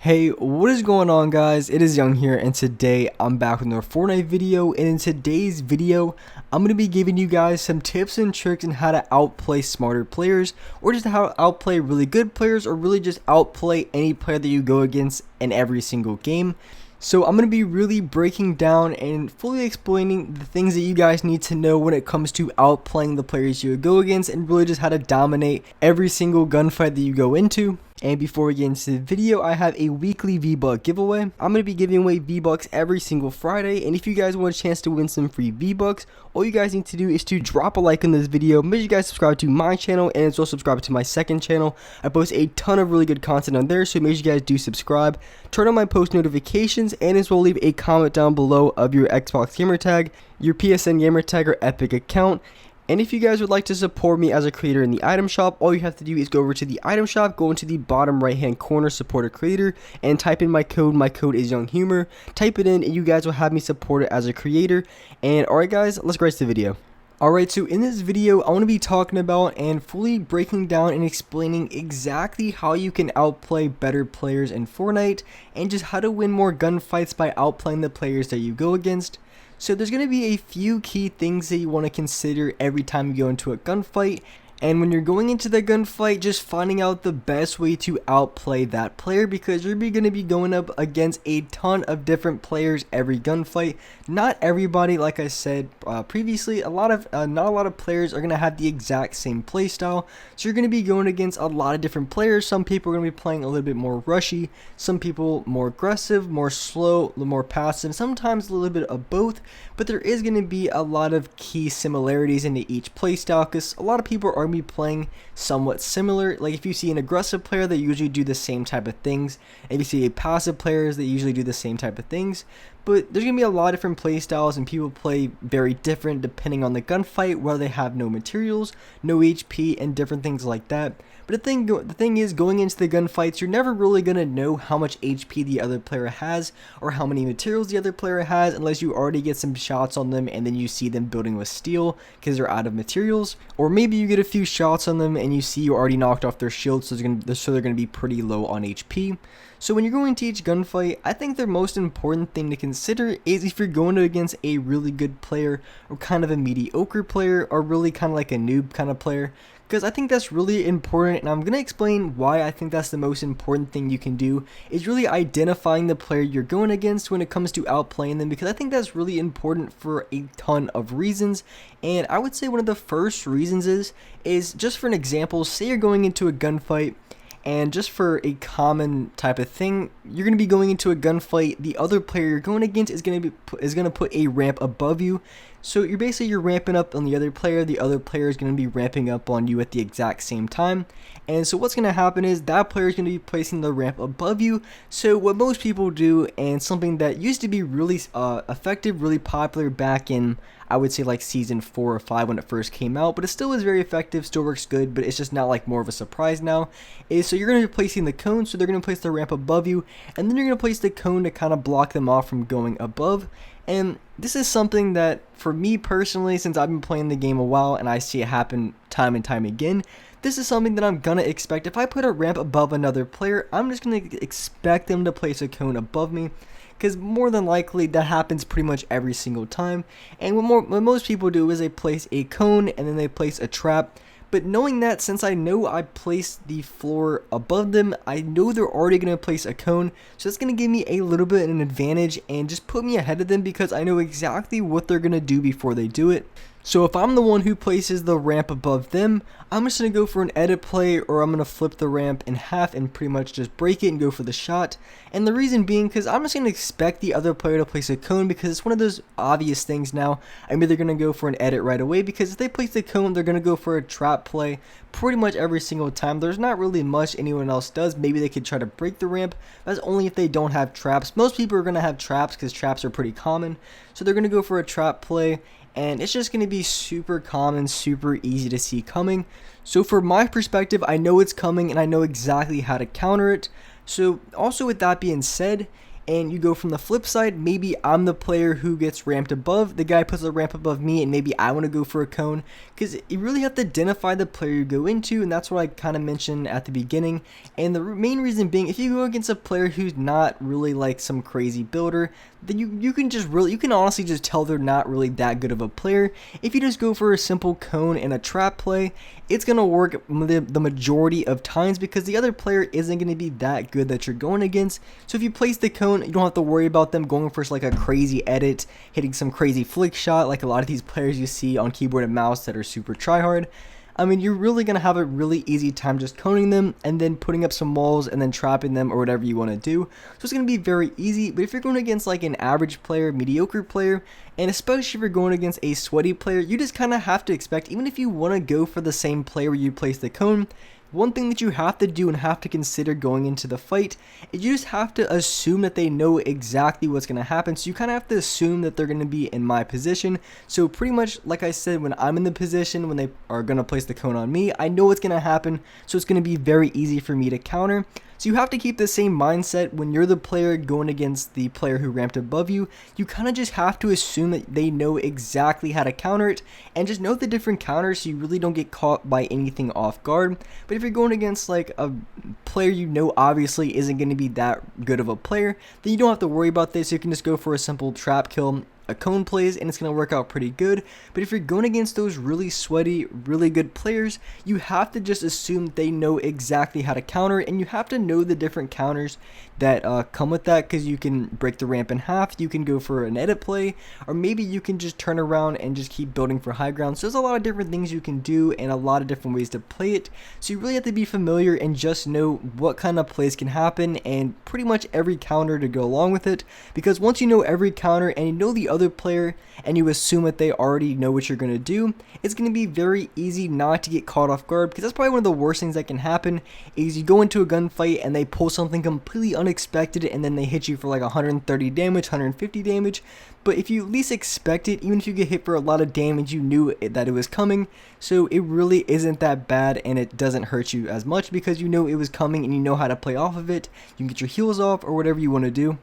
Hey, what is going on, guys? It is Young here, and today I'm back with another Fortnite video. And in today's video, I'm going to be giving you guys some tips and tricks on how to outplay smarter players, or just how to outplay really good players, or really just outplay any player that you go against in every single game. So I'm going to be really breaking down and fully explaining the things that you guys need to know when it comes to outplaying the players you go against, and really just how to dominate every single gunfight that you go into. And before we get into the video, I have a weekly V-Buck giveaway. I'm going to be giving away V-Bucks every single Friday, and if you guys want a chance to win some free V-Bucks, all you guys need to do is to drop a like on this video. Make sure you guys subscribe to my channel, and as well subscribe to my second channel. I post a ton of really good content on there, so make sure you guys do subscribe. Turn on my post notifications, and as well leave a comment down below of your Xbox gamer tag, your PSN gamer tag, or Epic account. And if you guys would like to support me as a creator in the item shop, all you have to do is go over to the item shop, go into the bottom right hand corner, support a creator, and type in my code. My code is Young Humor. Type it in and you guys will have me supported as a creator. And alright guys, let's get to the video. Alright, so in this video, I want to be talking about and fully breaking down and explaining exactly how you can outplay better players in Fortnite, and just how to win more gunfights by outplaying the players that you go against. So there's going to be a few key things that you want to consider every time you go into a gunfight. And when you're going into the gunfight, just finding out the best way to outplay that player, because you're going to be going up against a ton of different players every gunfight. Not everybody, like I said previously, not a lot of players are going to have the exact same playstyle. So you're going to be going against a lot of different players. Some people are going to be playing a little bit more rushy, some people more aggressive, more slow, more passive, sometimes a little bit of both. But there is going to be a lot of key similarities into each playstyle, because a lot of people are be playing somewhat similar. Like if you see an aggressive player, they usually do the same type of things. If you see a passive players, they usually do the same type of things. But there's gonna be a lot of different play styles, and people play very different depending on the gunfight, where they have no materials, no HP, and different things like that. But the thing is, going into the gunfights, you're never really gonna know how much HP the other player has, or how many materials the other player has, unless you already get some shots on them, and then you see them building with steel because they're out of materials. Or maybe you get a few shots on them, and you see you already knocked off their shield, so they're gonna be pretty low on HP. So when you're going to each gunfight, I think the most important thing to consider is if you're going against a really good player, or kind of a mediocre player, or really kind of like a noob kind of player. Because I think that's really important, and I'm going to explain why I think that's the most important thing you can do, is really identifying the player you're going against when it comes to outplaying them, because I think that's really important for a ton of reasons. And I would say one of the first reasons is just for an example, say you're going into a gunfight, and just for a common type of thing, you're going to be going into a gunfight, the other player you're going against is going to put a ramp above you. So you're ramping up on the other player is going to be ramping up on you at the exact same time. And so what's going to happen is that player is going to be placing the ramp above you. So what most people do, and something that used to be really effective, really popular back in, I would say, like season 4 or 5 when it first came out, but it still is very effective, still works good, but it's just not like more of a surprise now, is so you're going to be placing the cone, so they're going to place the ramp above you, and then you're going to place the cone to kind of block them off from going above. And this is something that, for me personally, since I've been playing the game a while and I see it happen time and time again, this is something that I'm going to expect. If I put a ramp above another player, I'm just going to expect them to place a cone above me, because more than likely that happens pretty much every single time. And what most people do is they place a cone and then they place a trap. But knowing that, since I know I placed the floor above them, I know they're already going to place a cone. So that's going to give me a little bit of an advantage and just put me ahead of them, because I know exactly what they're going to do before they do it. So if I'm the one who places the ramp above them, I'm just going to go for an edit play, or I'm going to flip the ramp in half and pretty much just break it and go for the shot. And the reason being, because I'm just going to expect the other player to place a cone, because it's one of those obvious things now. I'm either going to go for an edit right away, because if they place the cone, they're going to go for a trap play pretty much every single time. There's not really much anyone else does. Maybe they could try to break the ramp. That's only if they don't have traps. Most people are going to have traps, because traps are pretty common. So they're going to go for a trap play, and it's just going to be super common, super easy to see coming. So from my perspective, I know it's coming, and I know exactly how to counter it. So also with that being said, and you go from the flip side. Maybe I'm the player who gets ramped above, the guy puts a ramp above me, and maybe I want to go for a cone, because you really have to identify the player you go into, and that's what I kind of mentioned at the beginning. And the main reason being, if you go against a player who's not really like some crazy builder, then you can honestly just tell they're not really that good of a player. If you just go for a simple cone and a trap play, it's going to work the majority of times, because the other player isn't going to be that good that you're going against. So if you place the cone, you don't have to worry about them going for like a crazy edit, hitting some crazy flick shot like a lot of these players you see on keyboard and mouse that are super tryhard. I mean, you're really going to have a really easy time just coning them and then putting up some walls and then trapping them or whatever you want to do. So it's going to be very easy. But if you're going against like an average player, mediocre player, and especially if you're going against a sweaty player, you just kind of have to expect, even if you want to go for the same play where you place the cone, one thing that you have to do and have to consider going into the fight is you just have to assume that they know exactly what's going to happen. So you kind of have to assume that they're going to be in my position. So pretty much like I said, when I'm in the position when they are going to place the cone on me, I know what's going to happen. So it's going to be very easy for me to counter. So you have to keep the same mindset when you're the player going against the player who ramped above you. You kind of just have to assume that they know exactly how to counter it, and just know the different counters so you really don't get caught by anything off guard. But if you're going against like a player you know obviously isn't going to be that good of a player, then you don't have to worry about this. You can just go for a simple trap kill, a cone plays, and it's going to work out pretty good. But if you're going against those really sweaty, really good players, you have to just assume they know exactly how to counter, and you have to know the different counters that come with that, because you can break the ramp in half, you can go for an edit play, or maybe you can just turn around and just keep building for high ground. So there's a lot of different things you can do and a lot of different ways to play it. So you really have to be familiar and just know what kind of plays can happen and pretty much every counter to go along with it, because once you know every counter and you know the other player and you assume that they already know what you're going to do, it's going to be very easy not to get caught off guard, because that's probably one of the worst things that can happen is you go into a gunfight and they pull something completely unexpected and then they hit you for like 130 damage, 150 damage. But if you at least expect it, even if you get hit for a lot of damage, you knew that it was coming. So it really isn't that bad, and it doesn't hurt you as much because you know it was coming and you know how to play off of it. You can get your heals off or whatever you want to do.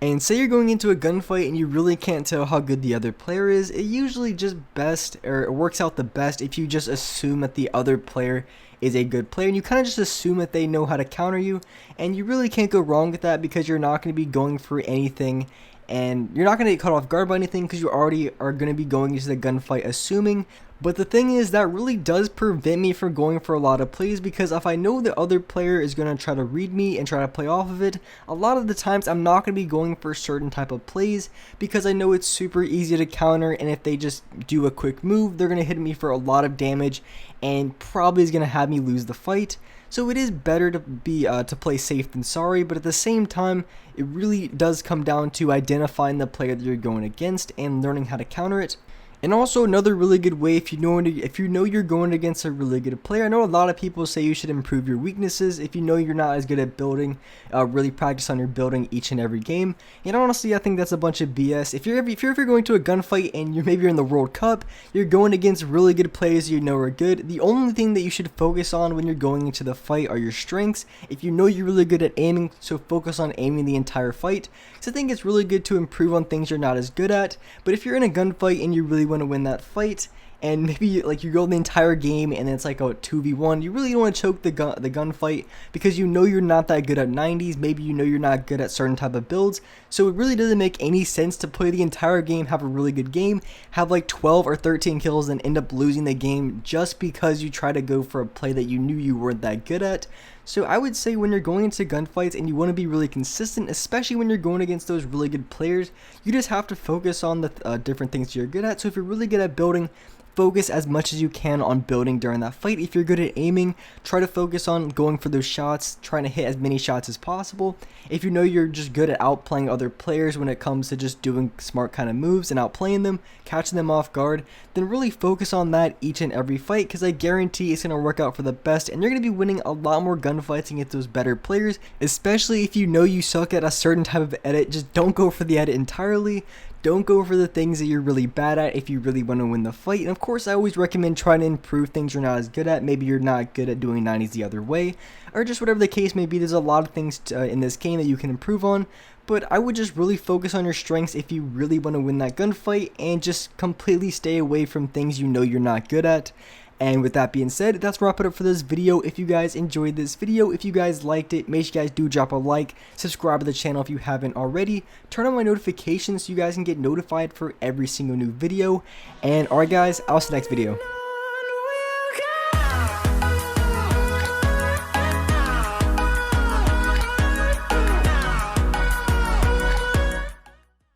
And say you're going into a gunfight and you really can't tell how good the other player is, it usually just best, or it works out the best if you just assume that the other player is a good player, and you kind of just assume that they know how to counter you, and you really can't go wrong with that, because you're not going to be going for anything, and you're not going to get caught off guard by anything, because you already are going to be going into the gunfight assuming. But the thing is, that really does prevent me from going for a lot of plays, because if I know the other player is going to try to read me and try to play off of it, a lot of the times I'm not going to be going for certain type of plays, because I know it's super easy to counter, and if they just do a quick move, they're going to hit me for a lot of damage and probably is going to have me lose the fight. So it is better to play safe than sorry, but at the same time, it really does come down to identifying the player that you're going against and learning how to counter it. And also another really good way, if you know you're going against a really good player, I know a lot of people say you should improve your weaknesses. If you know you're not as good at building, really practice on your building each and every game. And honestly, I think that's a bunch of BS. If you're ever going to a gunfight and maybe you're in the World Cup, you're going against really good players you know are good. The only thing that you should focus on when you're going into the fight are your strengths. If you know you're really good at aiming, so focus on aiming the entire fight. So I think it's really good to improve on things you're not as good at. But if you're in a gunfight and you really want to win that fight, and maybe like you go the entire game and it's like a 2v1, you really don't want to choke the gunfight, because you know you're not that good at 90s, maybe you know you're not good at certain type of builds. So it really doesn't make any sense to play the entire game, have a really good game, have like 12 or 13 kills, and end up losing the game just because you try to go for a play that you knew you weren't that good at. So I would say when you're going into gunfights and you want to be really consistent, especially when you're going against those really good players, you just have to focus on the different things you're good at. So if you're really good at building, focus as much as you can on building during that fight. If you're good at aiming, try to focus on going for those shots, trying to hit as many shots as possible. If you know you're just good at outplaying other players when it comes to just doing smart kind of moves and outplaying them, catching them off guard, then really focus on that each and every fight, because I guarantee it's going to work out for the best, and you're going to be winning a lot more gunfights gunfights and get those better players, especially if you know you suck at a certain type of edit. Just don't go for the edit entirely. Don't go for the things that you're really bad at if you really want to win the fight. And of course, I always recommend trying to improve things you're not as good at. Maybe you're not good at doing 90s the other way, or just whatever the case may be. There's a lot of things in this game that you can improve on, but I would just really focus on your strengths if you really want to win that gunfight, and just completely stay away from things you know you're not good at. And with that being said, that's wrap it up for this video. If you guys enjoyed this video, if you guys liked it, make sure you guys do drop a like, subscribe to the channel if you haven't already, turn on my notifications so you guys can get notified for every single new video. And alright guys, I'll see you next video.